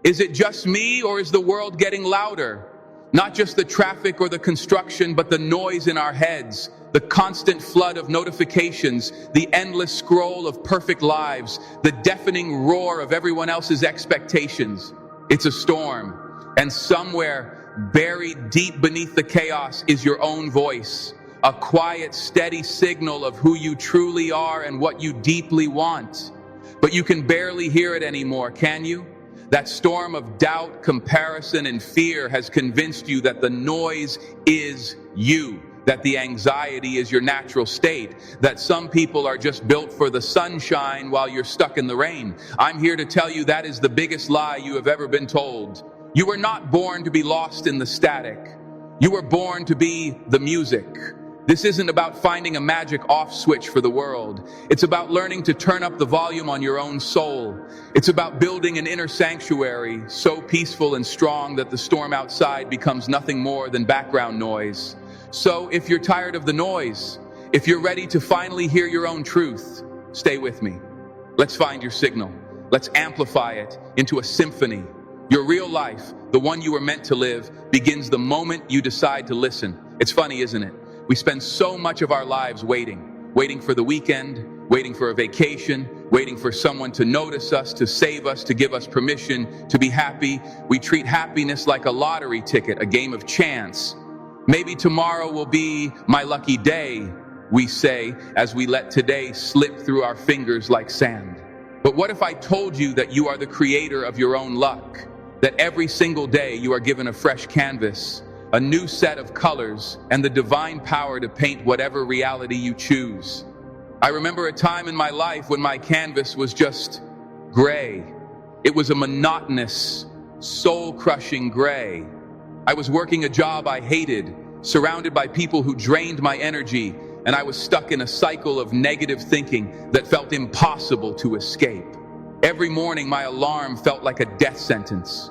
Is it just me, or is the world getting louder? Not just the traffic or the construction, but the noise in our heads, the constant flood of notifications, the endless scroll of perfect lives, the deafening roar of everyone else's expectations. It's a storm, and somewhere buried deep beneath the chaos is your own voice, a quiet, steady signal of who you truly are and what you deeply want. But you can barely hear it anymore, can you? That storm of doubt, comparison, and fear has convinced you that the noise is you, that the anxiety is your natural state, that some people are just built for the sunshine while you're stuck in the rain. I'm here to tell you that is the biggest lie you have ever been told. You were not born to be lost in the static. You were born to be the music. This isn't about finding a magic off switch for the world. It's about learning to turn up the volume on your own soul. It's about building an inner sanctuary so peaceful and strong that the storm outside becomes nothing more than background noise. So if you're tired of the noise, if you're ready to finally hear your own truth, stay with me. Let's find your signal. Let's amplify it into a symphony. Your real life, the one you were meant to live, begins the moment you decide to listen. It's funny, isn't it? We spend so much of our lives waiting for the weekend, waiting for a vacation, waiting for someone to notice us, to save us, to give us permission to be happy. We treat happiness like a lottery ticket, a game of chance. Maybe tomorrow will be my lucky day, we say, as we let today slip through our fingers like sand. But what if I told you that you are the creator of your own luck, that every single day you are given a fresh canvas, a new set of colors, and the divine power to paint whatever reality you choose? I remember a time in my life when my canvas was just gray. It was a monotonous, soul-crushing gray. I was working a job I hated, surrounded by people who drained my energy, and I was stuck in a cycle of negative thinking that felt impossible to escape. Every morning, my alarm felt like a death sentence.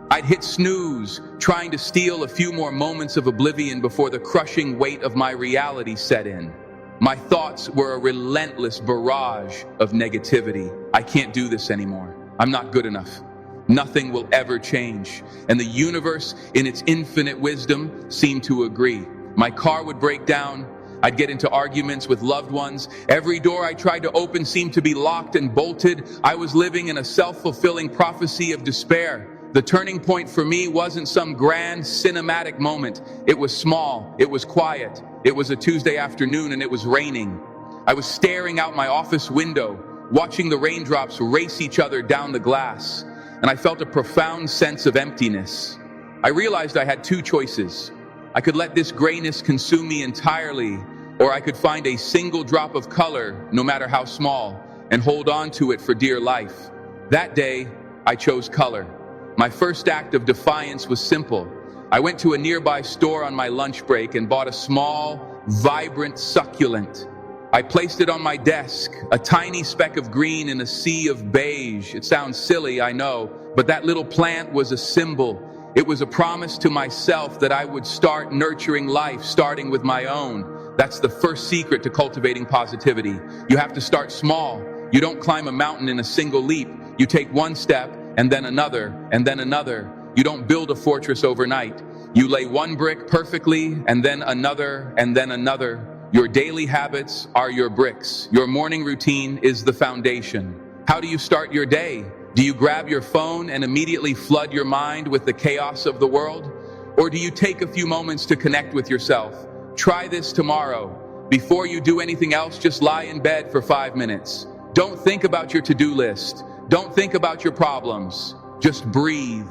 I'd hit snooze, trying to steal a few more moments of oblivion before the crushing weight of my reality set in. My thoughts were a relentless barrage of negativity. I can't do this anymore. I'm not good enough. Nothing will ever change. And the universe, in its infinite wisdom, seemed to agree. My car would break down. I'd get into arguments with loved ones. Every door I tried to open seemed to be locked and bolted. I was living in a self-fulfilling prophecy of despair. The turning point for me wasn't some grand cinematic moment. It was small. It was quiet. It was a Tuesday afternoon and it was raining. I was staring out my office window, watching the raindrops race each other down the glass, and I felt a profound sense of emptiness. I realized I had two choices. I could let this grayness consume me entirely, or I could find a single drop of color, no matter how small, and hold on to it for dear life. That day, I chose color. My first act of defiance was simple. I went to a nearby store on my lunch break and bought a small, vibrant succulent. I placed it on my desk, a tiny speck of green in a sea of beige. It sounds silly, I know, but that little plant was a symbol. It was a promise to myself that I would start nurturing life, starting with my own. That's the first secret to cultivating positivity. You have to start small. You don't climb a mountain in a single leap. You take one step, and then another, and then another. You don't build a fortress overnight. You lay one brick perfectly, and then another, and then another. Your daily habits are your bricks. Your morning routine is the foundation. How do you start your day? Do you grab your phone and immediately flood your mind with the chaos of the world? Or do you take a few moments to connect with yourself? Try this tomorrow. Before you do anything else, just lie in bed for 5 minutes. Don't think about your to-do list. Don't think about your problems. Just breathe.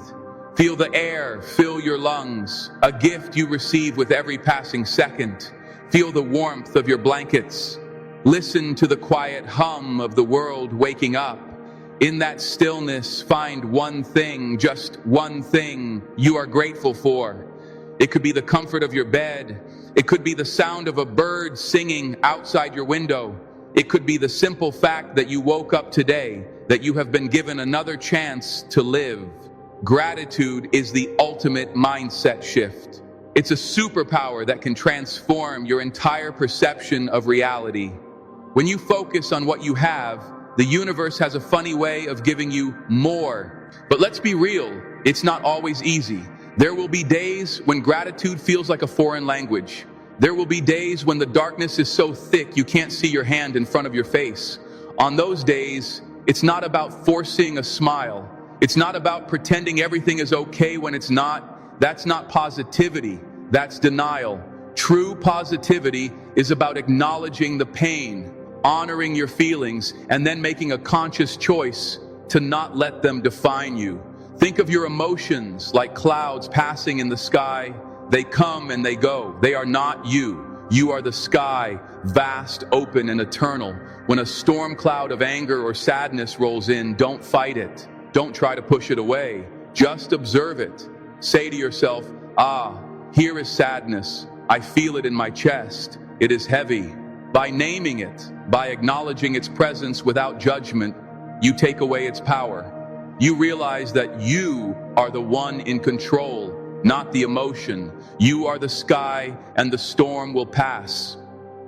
Feel the air fill your lungs, a gift you receive with every passing second. Feel the warmth of your blankets. Listen to the quiet hum of the world waking up. In that stillness, find one thing, just one thing you are grateful for. It could be the comfort of your bed. It could be the sound of a bird singing outside your window. It could be the simple fact that you woke up today, that you have been given another chance to live. Gratitude is the ultimate mindset shift. It's a superpower that can transform your entire perception of reality. When you focus on what you have, The universe has a funny way of giving you more. But let's be real, it's not always easy. There will be days when gratitude feels like a foreign language. There will be days when the darkness is so thick you can't see your hand in front of your face. On those days, it's not about forcing a smile. It's not about pretending everything is okay when it's not. That's not positivity. That's denial. True positivity is about acknowledging the pain, honoring your feelings, and then making a conscious choice to not let them define you. Think of your emotions like clouds passing in the sky. They come and they go. They are not you. You are the sky, vast, open, and eternal. When a storm cloud of anger or sadness rolls in, don't fight it. Don't try to push it away. Just observe it. Say to yourself, here is sadness. I feel it in my chest. It is heavy. By naming it, by acknowledging its presence without judgment, you take away its power. You realize that you are the one in control, not the emotion. You are the sky, and the storm will pass.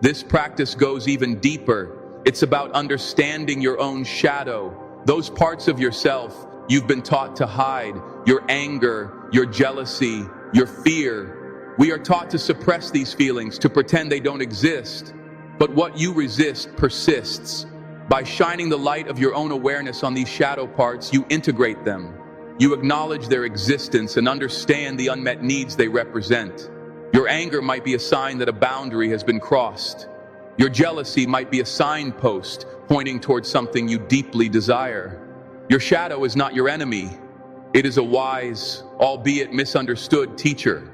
This practice goes even deeper. It's about understanding your own shadow, those parts of yourself you've been taught to hide, your anger, your jealousy, your fear. We are taught to suppress these feelings, to pretend they don't exist. But what you resist persists. By shining the light of your own awareness on these shadow parts, you integrate them. You acknowledge their existence and understand the unmet needs they represent. Your anger might be a sign that a boundary has been crossed. Your jealousy might be a signpost pointing towards something you deeply desire. Your shadow is not your enemy. It is a wise, albeit misunderstood teacher.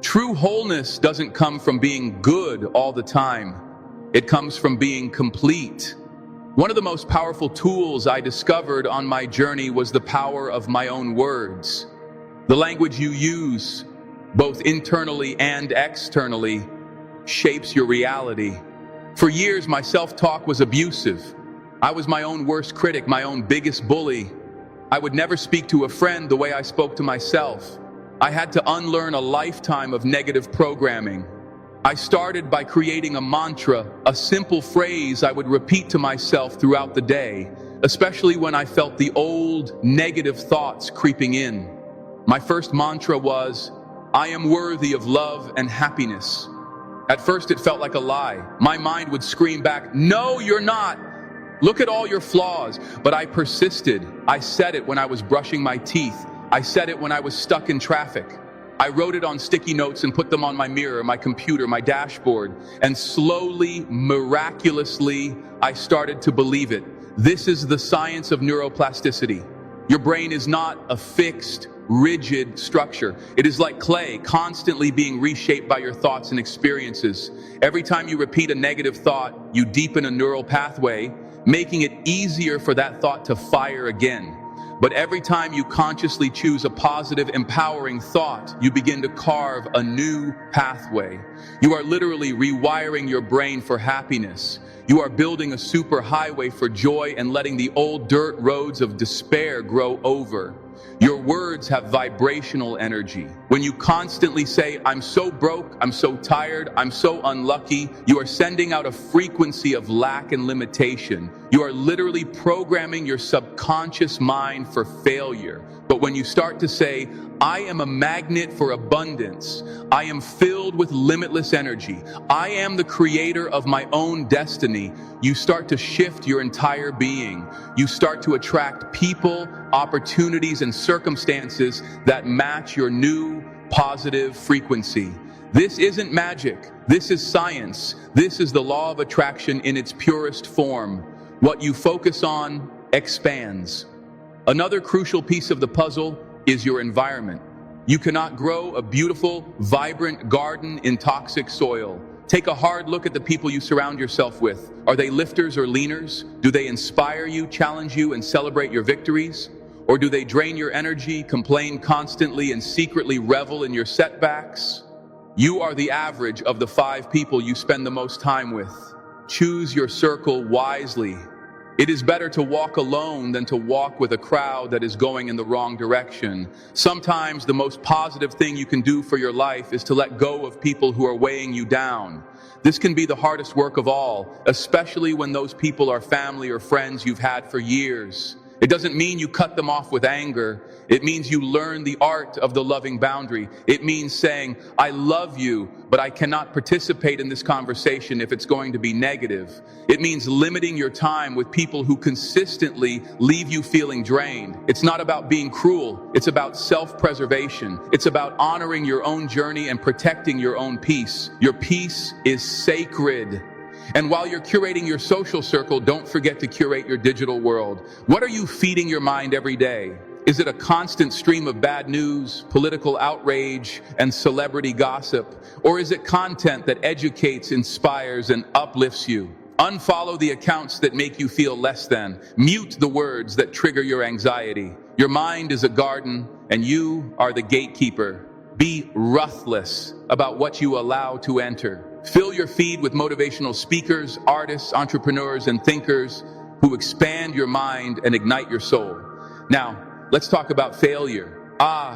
True wholeness doesn't come from being good all the time. It comes from being complete. One of the most powerful tools I discovered on my journey was the power of my own words. The language you use, both internally and externally, shapes your reality. For years, my self-talk was abusive. I was my own worst critic, my own biggest bully. I would never speak to a friend the way I spoke to myself. I had to unlearn a lifetime of negative programming. I started by creating a mantra, a simple phrase I would repeat to myself throughout the day, especially when I felt the old negative thoughts creeping in. My first mantra was, I am worthy of love and happiness. At first it felt like a lie. My mind would scream back, no, you're not. Look at all your flaws. But I persisted. I said it when I was brushing my teeth. I said it when I was stuck in traffic. I wrote it on sticky notes and put them on my mirror, my computer, my dashboard. And slowly, miraculously, I started to believe it. This is the science of neuroplasticity. Your brain is not a fixed, rigid structure. It is like clay, constantly being reshaped by your thoughts and experiences. Every time you repeat a negative thought, you deepen a neural pathway, making it easier for that thought to fire again. But every time you consciously choose a positive, empowering thought, you begin to carve a new pathway. You are literally rewiring your brain for happiness. You are building a super highway for joy and letting the old dirt roads of despair grow over. Your words have vibrational energy. When you constantly say, I'm so broke, I'm so tired, I'm so unlucky, you are sending out a frequency of lack and limitation. You are literally programming your subconscious mind for failure. But when you start to say, I am a magnet for abundance, I am filled with limitless energy, I am the creator of my own destiny, you start to shift your entire being. You start to attract people, opportunities, and circumstances that match your new positive frequency. This isn't magic. This is science. This is the law of attraction in its purest form. What you focus on expands. Another crucial piece of the puzzle is your environment. You cannot grow a beautiful, vibrant garden in toxic soil. Take a hard look at the people you surround yourself with. Are they lifters or leaners? Do they inspire you, challenge you, and celebrate your victories? Or do they drain your energy, complain constantly, and secretly revel in your setbacks? You are the average of the 5 people you spend the most time with. Choose your circle wisely. It is better to walk alone than to walk with a crowd that is going in the wrong direction. Sometimes the most positive thing you can do for your life is to let go of people who are weighing you down. This can be the hardest work of all, especially when those people are family or friends you've had for years. It doesn't mean you cut them off with anger. It means you learn the art of the loving boundary. It means saying, I love you, but I cannot participate in this conversation if it's going to be negative. It means limiting your time with people who consistently leave you feeling drained. It's not about being cruel. It's about self-preservation. It's about honoring your own journey and protecting your own peace. Your peace is sacred. And while you're curating your social circle, don't forget to curate your digital world. What are you feeding your mind every day? Is it a constant stream of bad news, political outrage, and celebrity gossip? Or is it content that educates, inspires, and uplifts you? Unfollow the accounts that make you feel less than. Mute the words that trigger your anxiety. Your mind is a garden, and you are the gatekeeper. Be ruthless about what you allow to enter. Fill your feed with motivational speakers, artists, entrepreneurs, and thinkers who expand your mind and ignite your soul. Now, let's talk about failure.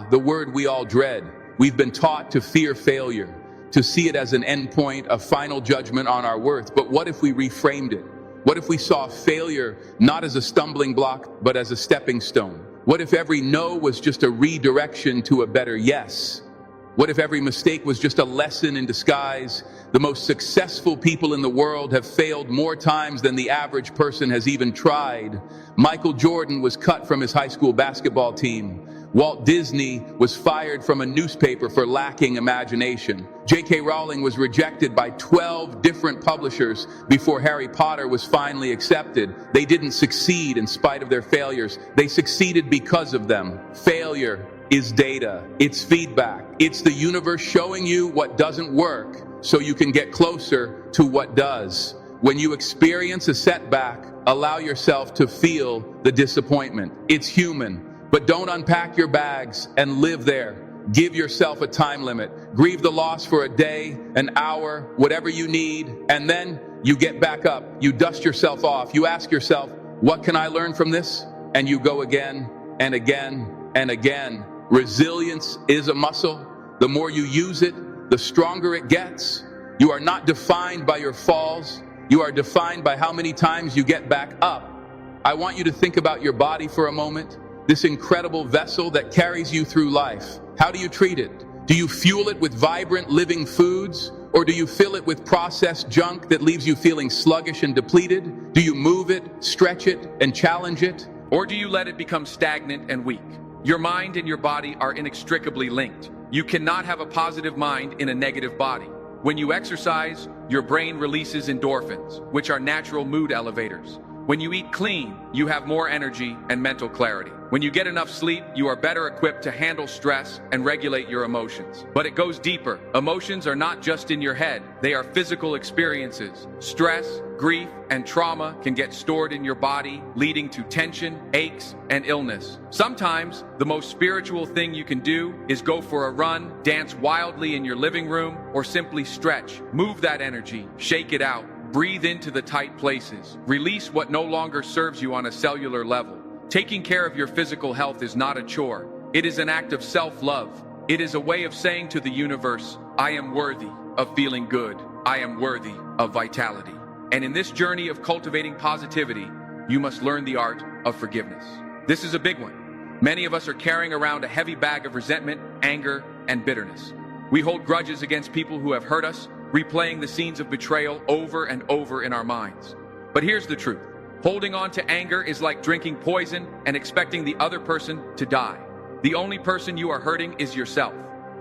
The word we all dread. We've been taught to fear failure, to see it as an endpoint, a final judgment on our worth. But what if we reframed it? What if we saw failure not as a stumbling block, but as a stepping stone? What if every no was just a redirection to a better yes? What if every mistake was just a lesson in disguise? The most successful people in the world have failed more times than the average person has even tried. Michael Jordan was cut from his high school basketball team. Walt Disney was fired from a newspaper for lacking imagination. J.K. Rowling was rejected by 12 different publishers before Harry Potter was finally accepted. They didn't succeed in spite of their failures. They succeeded because of them. Failure is data. It's feedback. It's the universe showing you what doesn't work so you can get closer to what does. When you experience a setback, allow yourself to feel the disappointment. It's human. But don't unpack your bags and live there. Give yourself a time limit. Grieve the loss for a day, an hour, whatever you need, and then you get back up. You dust yourself off. You ask yourself, what can I learn from this? And you go again and again and again. Resilience is a muscle. The more you use it, the stronger it gets. You are not defined by your falls. You are defined by how many times you get back up. I want you to think about your body for a moment. This incredible vessel that carries you through life. How do you treat it? Do you fuel it with vibrant, living foods? Or do you fill it with processed junk that leaves you feeling sluggish and depleted? Do you move it, stretch it, and challenge it? Or do you let it become stagnant and weak? Your mind and your body are inextricably linked. You cannot have a positive mind in a negative body. When you exercise, your brain releases endorphins, which are natural mood elevators. When you eat clean, you have more energy and mental clarity. When you get enough sleep, you are better equipped to handle stress and regulate your emotions. But it goes deeper. Emotions are not just in your head. They are physical experiences. Stress, grief, and trauma can get stored in your body, leading to tension, aches, and illness. Sometimes, the most spiritual thing you can do is go for a run, dance wildly in your living room, or simply stretch. Move that energy, shake it out. Breathe into the tight places. Release what no longer serves you on a cellular level. Taking care of your physical health is not a chore. It is an act of self-love. It is a way of saying to the universe, I am worthy of feeling good. I am worthy of vitality. And in this journey of cultivating positivity, you must learn the art of forgiveness. This is a big one. Many of us are carrying around a heavy bag of resentment, anger, and bitterness. We hold grudges against people who have hurt us, replaying the scenes of betrayal over and over in our minds. But here's the truth. Holding on to anger is like drinking poison and expecting the other person to die. The only person you are hurting is yourself.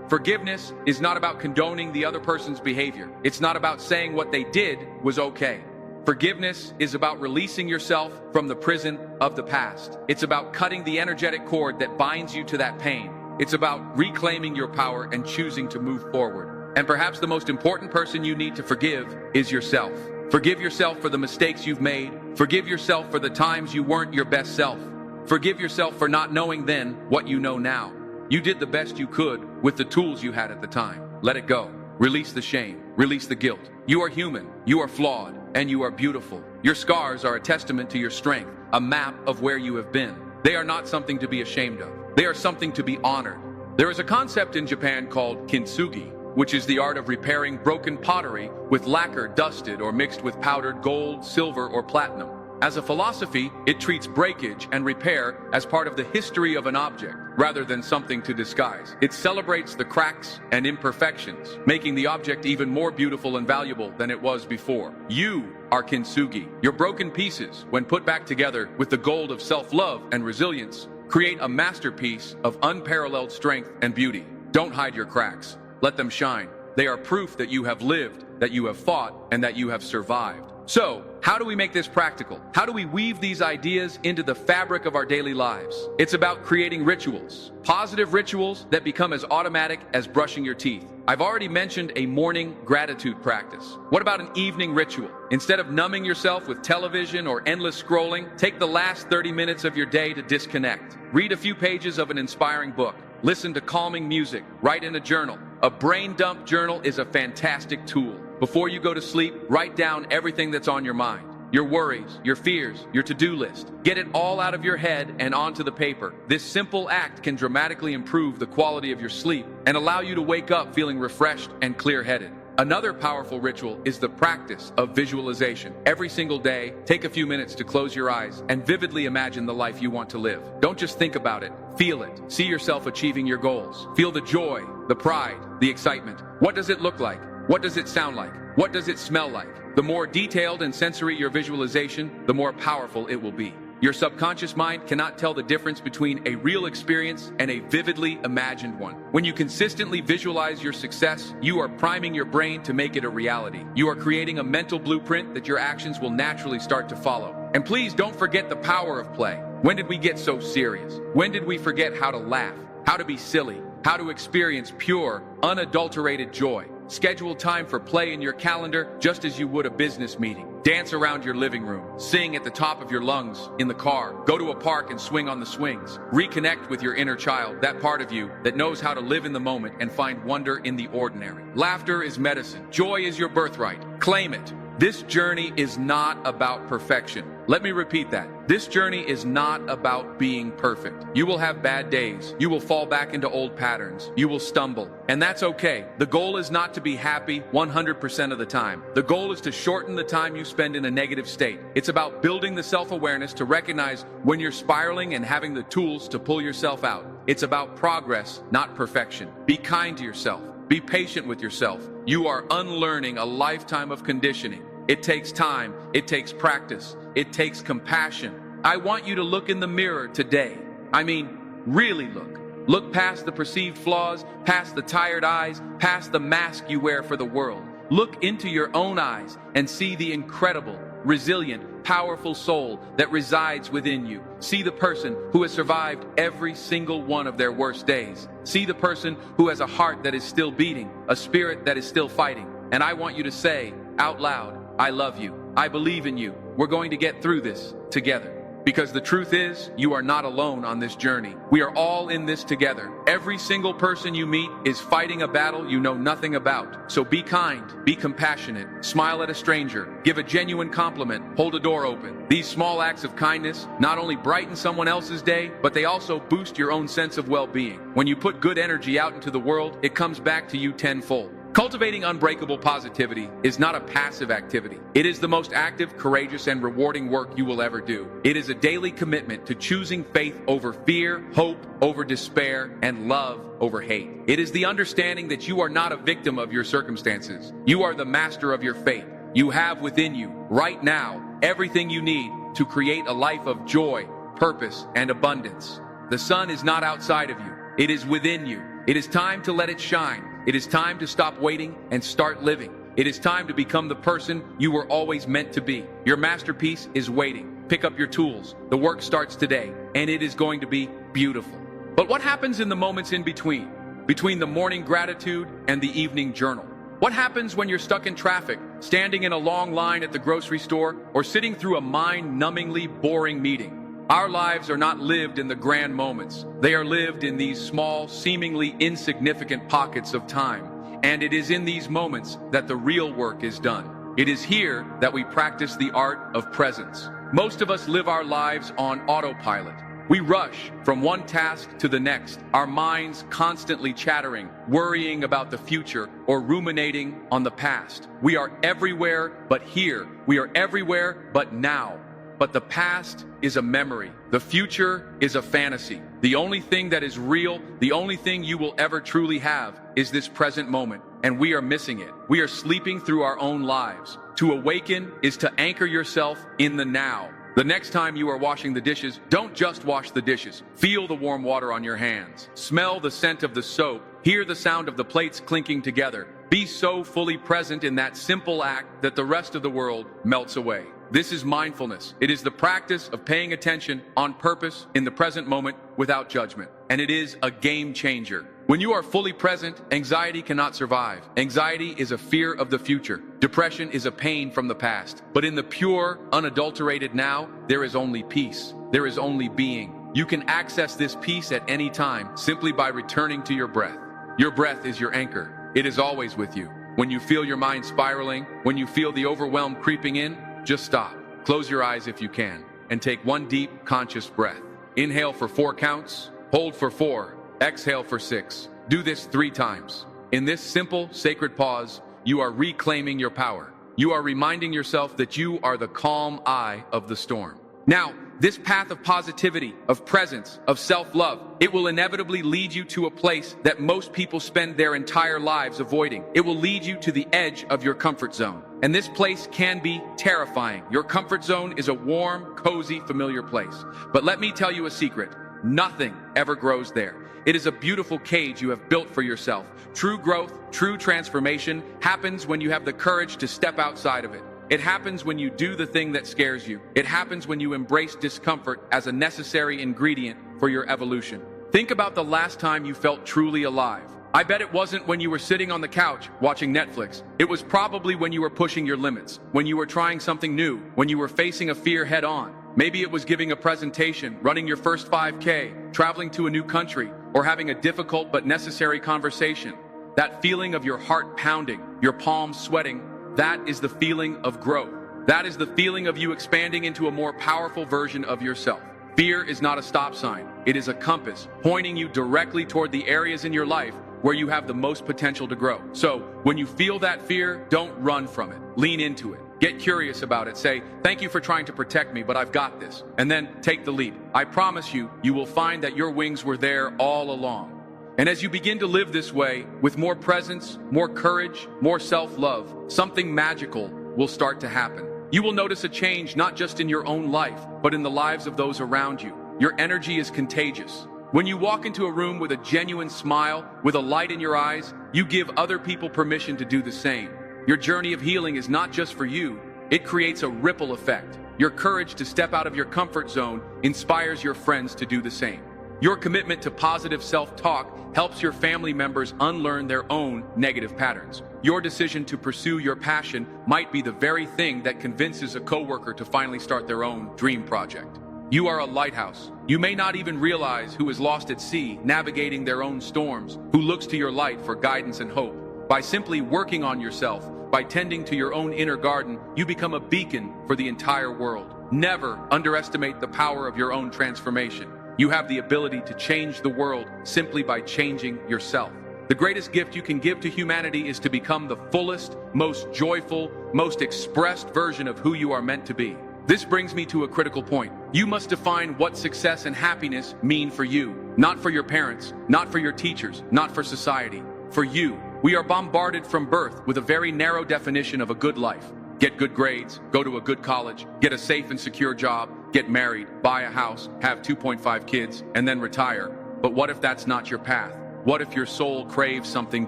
Forgiveness is not about condoning the other person's behavior. It's not about saying what they did was okay. Forgiveness is about releasing yourself from the prison of the past. It's about cutting the energetic cord that binds you to that pain. It's about reclaiming your power and choosing to move forward. And perhaps the most important person you need to forgive is yourself. Forgive yourself for the mistakes you've made. Forgive yourself for the times you weren't your best self. Forgive yourself for not knowing then what you know now. You did the best you could with the tools you had at the time. Let it go. Release the shame. Release the guilt. You are human. You are flawed. and you are beautiful. Your scars are a testament to your strength, a map of where you have been. They are not something to be ashamed of. They are something to be honored. There is a concept in Japan called kintsugi, which is the art of repairing broken pottery with lacquer dusted or mixed with powdered gold, silver, or platinum. As a philosophy, it treats breakage and repair as part of the history of an object, rather than something to disguise. It celebrates the cracks and imperfections, making the object even more beautiful and valuable than it was before. You are kintsugi. Your broken pieces, when put back together with the gold of self-love and resilience, create a masterpiece of unparalleled strength and beauty. Don't hide your cracks. Let them shine. They are proof that you have lived, that you have fought, and that you have survived. So, how do we make this practical? How do we weave these ideas into the fabric of our daily lives? It's about creating rituals, positive rituals that become as automatic as brushing your teeth. I've already mentioned a morning gratitude practice. What about an evening ritual? Instead of numbing yourself with television or endless scrolling, take the last 30 minutes of your day to disconnect. Read a few pages of an inspiring book. Listen to calming music. Write in a journal. A brain dump journal is a fantastic tool. Before you go to sleep, write down everything that's on your mind. Your worries, your fears, your to-do list. Get it all out of your head and onto the paper. This simple act can dramatically improve the quality of your sleep and allow you to wake up feeling refreshed and clear-headed. Another powerful ritual is the practice of visualization. Every single day, take a few minutes to close your eyes and vividly imagine the life you want to live. Don't just think about it, feel it. See yourself achieving your goals. Feel the joy, the pride, the excitement. What does it look like? What does it sound like? What does it smell like? The more detailed and sensory your visualization, the more powerful it will be. Your subconscious mind cannot tell the difference between a real experience and a vividly imagined one. When you consistently visualize your success, you are priming your brain to make it a reality. You are creating a mental blueprint that your actions will naturally start to follow. And please don't forget the power of play. When did we get so serious? When did we forget how to laugh, how to be silly, how to experience pure, unadulterated joy? Schedule time for play in your calendar just as you would a business meeting. Dance around your living room. Sing at the top of your lungs in the car. Go to a park and swing on the swings. Reconnect with your inner child, that part of you that knows how to live in the moment and find wonder in the ordinary. Laughter is medicine. Joy is your birthright. Claim it. This journey is not about perfection. Let me repeat that. This journey is not about being perfect. You will have bad days. You will fall back into old patterns. You will stumble. And that's okay. The goal is not to be happy 100% of the time. The goal is to shorten the time you spend in a negative state. It's about building the self-awareness to recognize when you're spiraling and having the tools to pull yourself out. It's about progress, not perfection. Be kind to yourself. Be patient with yourself. You are unlearning a lifetime of conditioning. It takes time. It takes practice. It takes compassion. I want you to look in the mirror today. I mean, really look. Look past the perceived flaws, past the tired eyes, past the mask you wear for the world. Look into your own eyes and see the incredible, resilient, powerful soul that resides within you. See the person who has survived every single one of their worst days. See the person who has a heart that is still beating, a spirit that is still fighting. And I want you to say out loud, I love you. I believe in you. We're going to get through this together. Because the truth is, you are not alone on this journey. We are all in this together. Every single person you meet is fighting a battle you know nothing about. So be kind, be compassionate, smile at a stranger, give a genuine compliment, hold a door open. These small acts of kindness not only brighten someone else's day, but they also boost your own sense of well-being. When you put good energy out into the world, it comes back to you tenfold. Cultivating unbreakable positivity is not a passive activity. It is the most active, courageous, and rewarding work you will ever do. It is a daily commitment to choosing faith over fear, hope over despair, and love over hate. It is the understanding that you are not a victim of your circumstances. You are the master of your fate. You have within you, right now, everything you need to create a life of joy, purpose, and abundance. The sun is not outside of you. It is within you. It is time to let it shine. It is time to stop waiting and start living. It is time to become the person you were always meant to be. Your masterpiece is waiting. Pick up your tools. The work starts today, and it is going to be beautiful. But what happens in the moments in between the morning gratitude and the evening journal? What happens when you're stuck in traffic, standing in a long line at the grocery store, or sitting through a mind-numbingly boring meeting? Our lives are not lived in the grand moments. They are lived in these small, seemingly insignificant pockets of time. And it is in these moments that the real work is done. It is here that we practice the art of presence. Most of us live our lives on autopilot. We rush from one task to the next, our minds constantly chattering, worrying about the future or ruminating on the past. We are everywhere but here. We are everywhere but now. But the past is a memory. The future is a fantasy. The only thing that is real, the only thing you will ever truly have, is this present moment. And we are missing it. We are sleeping through our own lives. To awaken is to anchor yourself in the now. The next time you are washing the dishes, don't just wash the dishes. Feel the warm water on your hands. Smell the scent of the soap. Hear the sound of the plates clinking together. Be so fully present in that simple act that the rest of the world melts away. This is mindfulness. It is the practice of paying attention on purpose in the present moment without judgment. And it is a game changer. When you are fully present, anxiety cannot survive. Anxiety is a fear of the future. Depression is a pain from the past. But in the pure, unadulterated now, there is only peace. There is only being. You can access this peace at any time simply by returning to your breath. Your breath is your anchor. It is always with you. When you feel your mind spiraling, when you feel the overwhelm creeping in, just stop. Close your eyes if you can, and take one deep, conscious breath. Inhale for 4 counts, hold for 4, exhale for 6. Do this 3 times. In this simple, sacred pause, you are reclaiming your power. You are reminding yourself that you are the calm eye of the storm. Now, this path of positivity, of presence, of self-love, it will inevitably lead you to a place that most people spend their entire lives avoiding. It will lead you to the edge of your comfort zone. And this place can be terrifying. Your comfort zone is a warm, cozy, familiar place. But let me tell you a secret. Nothing ever grows there. It is a beautiful cage you have built for yourself. True growth, true transformation happens when you have the courage to step outside of it. It happens when you do the thing that scares you. It happens when you embrace discomfort as a necessary ingredient for your evolution. Think about the last time you felt truly alive. I bet it wasn't when you were sitting on the couch watching Netflix. It was probably when you were pushing your limits, when you were trying something new, when you were facing a fear head on. Maybe it was giving a presentation, running your first 5K, traveling to a new country, or having a difficult but necessary conversation. That feeling of your heart pounding, your palms sweating, that is the feeling of growth. That is the feeling of you expanding into a more powerful version of yourself. Fear is not a stop sign. It is a compass, pointing you directly toward the areas in your life where you have the most potential to grow. So, when you feel that fear, don't run from it. Lean into it. Get curious about it. Say, thank you for trying to protect me, but I've got this. And then take the leap. I promise you, you will find that your wings were there all along. And as you begin to live this way, with more presence, more courage, more self-love, something magical will start to happen. You will notice a change not just in your own life, but in the lives of those around you. Your energy is contagious. When you walk into a room with a genuine smile, with a light in your eyes, you give other people permission to do the same. Your journey of healing is not just for you, it creates a ripple effect. Your courage to step out of your comfort zone inspires your friends to do the same. Your commitment to positive self-talk helps your family members unlearn their own negative patterns. Your decision to pursue your passion might be the very thing that convinces a coworker to finally start their own dream project. You are a lighthouse. You may not even realize who is lost at sea, navigating their own storms, who looks to your light for guidance and hope. By simply working on yourself, by tending to your own inner garden, you become a beacon for the entire world. Never underestimate the power of your own transformation. You have the ability to change the world simply by changing yourself. The greatest gift you can give to humanity is to become the fullest, most joyful, most expressed version of who you are meant to be. This brings me to a critical point. You must define what success and happiness mean for you. Not for your parents, not for your teachers, not for society. For you. We are bombarded from birth with a very narrow definition of a good life. Get good grades, go to a good college, get a safe and secure job, get married, buy a house, have 2.5 kids, and then retire. But what if that's not your path? What if your soul craves something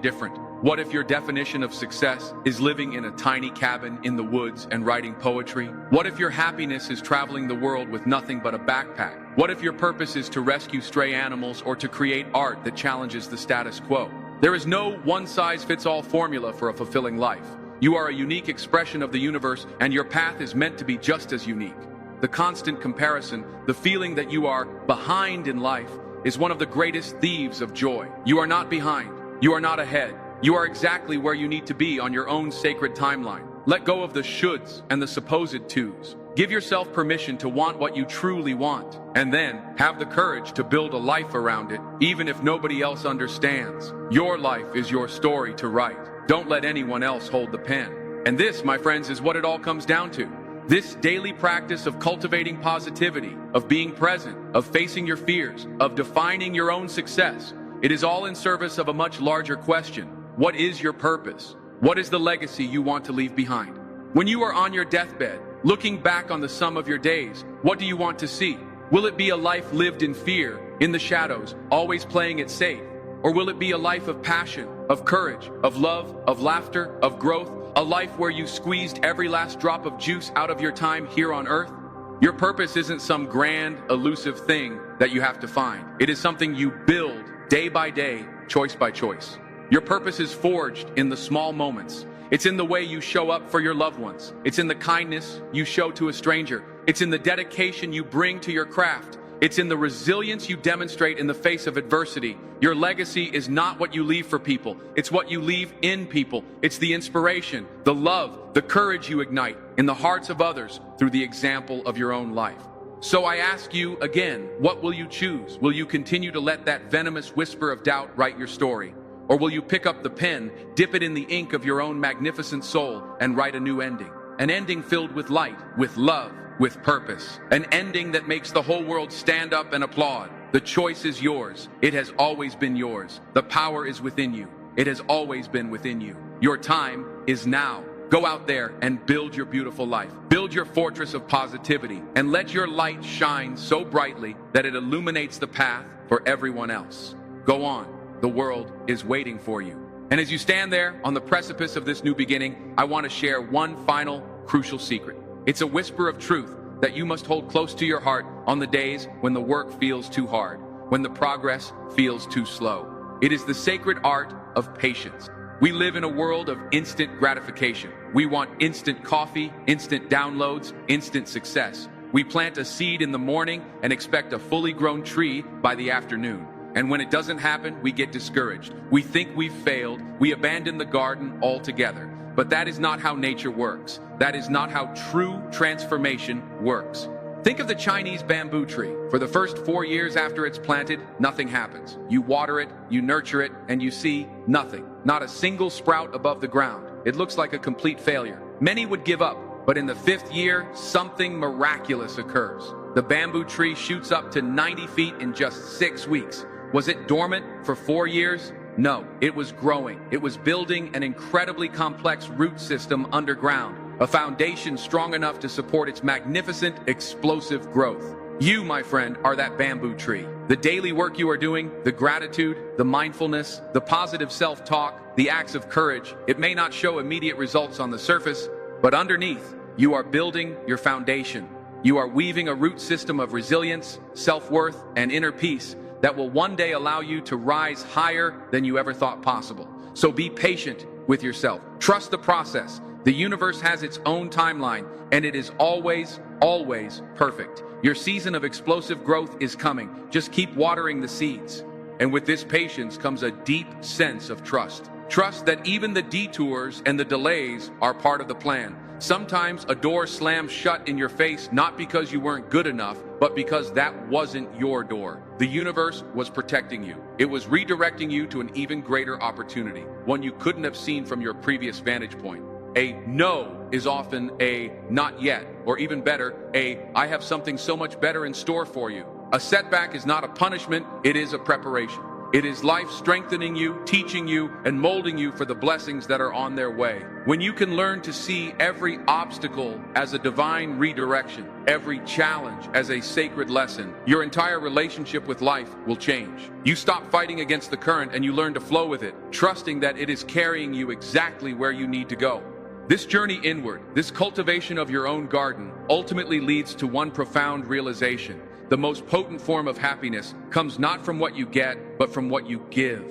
different? What if your definition of success is living in a tiny cabin in the woods and writing poetry? What if your happiness is traveling the world with nothing but a backpack? What if your purpose is to rescue stray animals or to create art that challenges the status quo? There is no one-size-fits-all formula for a fulfilling life. You are a unique expression of the universe, and your path is meant to be just as unique. The constant comparison, the feeling that you are behind in life, is one of the greatest thieves of joy. You are not behind. You are not ahead. You are exactly where you need to be on your own sacred timeline. Let go of the shoulds and the supposed tos. Give yourself permission to want what you truly want, and then have the courage to build a life around it, even if nobody else understands. Your life is your story to write. Don't let anyone else hold the pen. And this, my friends, is what it all comes down to. This daily practice of cultivating positivity, of being present, of facing your fears, of defining your own success. It is all in service of a much larger question. What is your purpose? What is the legacy you want to leave behind? When you are on your deathbed, looking back on the sum of your days, what do you want to see? Will it be a life lived in fear, in the shadows, always playing it safe? Or will it be a life of passion, of courage, of love, of laughter, of growth, a life where you squeezed every last drop of juice out of your time here on earth? Your purpose isn't some grand, elusive thing that you have to find. It is something you build day by day, choice by choice. Your purpose is forged in the small moments. It's in the way you show up for your loved ones. It's in the kindness you show to a stranger. It's in the dedication you bring to your craft. It's in the resilience you demonstrate in the face of adversity. Your legacy is not what you leave for people. It's what you leave in people. It's the inspiration, the love, the courage you ignite in the hearts of others through the example of your own life. So I ask you again, what will you choose? Will you continue to let that venomous whisper of doubt write your story? Or will you pick up the pen, dip it in the ink of your own magnificent soul, and write a new ending? An ending filled with light, with love, with purpose. An ending that makes the whole world stand up and applaud. The choice is yours. It has always been yours. The power is within you. It has always been within you. Your time is now. Go out there and build your beautiful life. Build your fortress of positivity, and let your light shine so brightly that it illuminates the path for everyone else. Go on. The world is waiting for you. And as you stand there on the precipice of this new beginning, I want to share one final crucial secret. It's a whisper of truth that you must hold close to your heart on the days when the work feels too hard, when the progress feels too slow. It is the sacred art of patience. We live in a world of instant gratification. We want instant coffee, instant downloads, instant success. We plant a seed in the morning and expect a fully grown tree by the afternoon. And when it doesn't happen, we get discouraged. We think we've failed. We abandon the garden altogether. But that is not how nature works. That is not how true transformation works. Think of the Chinese bamboo tree. For the first 4 years after it's planted, nothing happens. You water it, you nurture it, and you see nothing. Not a single sprout above the ground. It looks like a complete failure. Many would give up, but in the 5th year, something miraculous occurs. The bamboo tree shoots up to 90 feet in just 6 weeks. Was it dormant for 4 years? No, it was growing. It was building an incredibly complex root system underground, a foundation strong enough to support its magnificent, explosive growth. You, my friend, are that bamboo tree. The daily work you are doing, the gratitude, the mindfulness, the positive self-talk, the acts of courage, it may not show immediate results on the surface, but underneath, you are building your foundation. You are weaving a root system of resilience, self-worth, and inner peace that will one day allow you to rise higher than you ever thought possible. So be patient with yourself. Trust the process. The universe has its own timeline, and it is always, always perfect. Your season of explosive growth is coming. Just keep watering the seeds. And with this patience comes a deep sense of trust. Trust that even the detours and the delays are part of the plan. Sometimes a door slams shut in your face, not because you weren't good enough, but because that wasn't your door. The universe was protecting you. It was redirecting you to an even greater opportunity, one you couldn't have seen from your previous vantage point. A no is often a not yet, or even better, a I have something so much better in store for you. A setback is not a punishment, it is a preparation. It is life strengthening you, teaching you, and molding you for the blessings that are on their way. When you can learn to see every obstacle as a divine redirection, every challenge as a sacred lesson, your entire relationship with life will change. You stop fighting against the current and you learn to flow with it, trusting that it is carrying you exactly where you need to go. This journey inward, this cultivation of your own garden, ultimately leads to one profound realization. The most potent form of happiness comes not from what you get, but from what you give.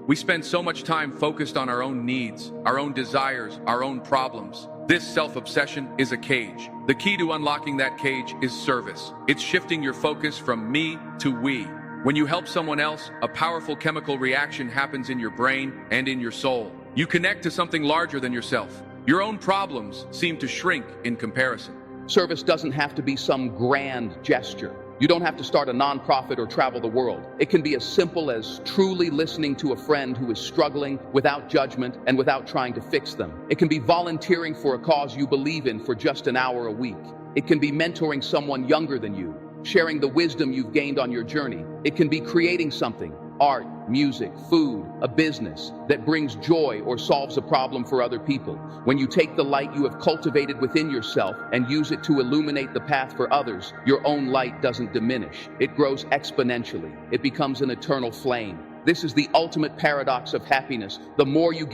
We spend so much time focused on our own needs, our own desires, our own problems. This self-obsession is a cage. The key to unlocking that cage is service. It's shifting your focus from me to we. When you help someone else, a powerful chemical reaction happens in your brain and in your soul. You connect to something larger than yourself. Your own problems seem to shrink in comparison. Service doesn't have to be some grand gesture. You don't have to start a nonprofit or travel the world. It can be as simple as truly listening to a friend who is struggling without judgment and without trying to fix them. It can be volunteering for a cause you believe in for just an hour a week. It can be mentoring someone younger than you, sharing the wisdom you've gained on your journey. It can be creating something, art, music, food, a business that brings joy or solves a problem for other people. When you take the light you have cultivated within yourself and use it to illuminate the path for others, your own light doesn't diminish. It grows exponentially. It becomes an eternal flame. This is the ultimate paradox of happiness. The more you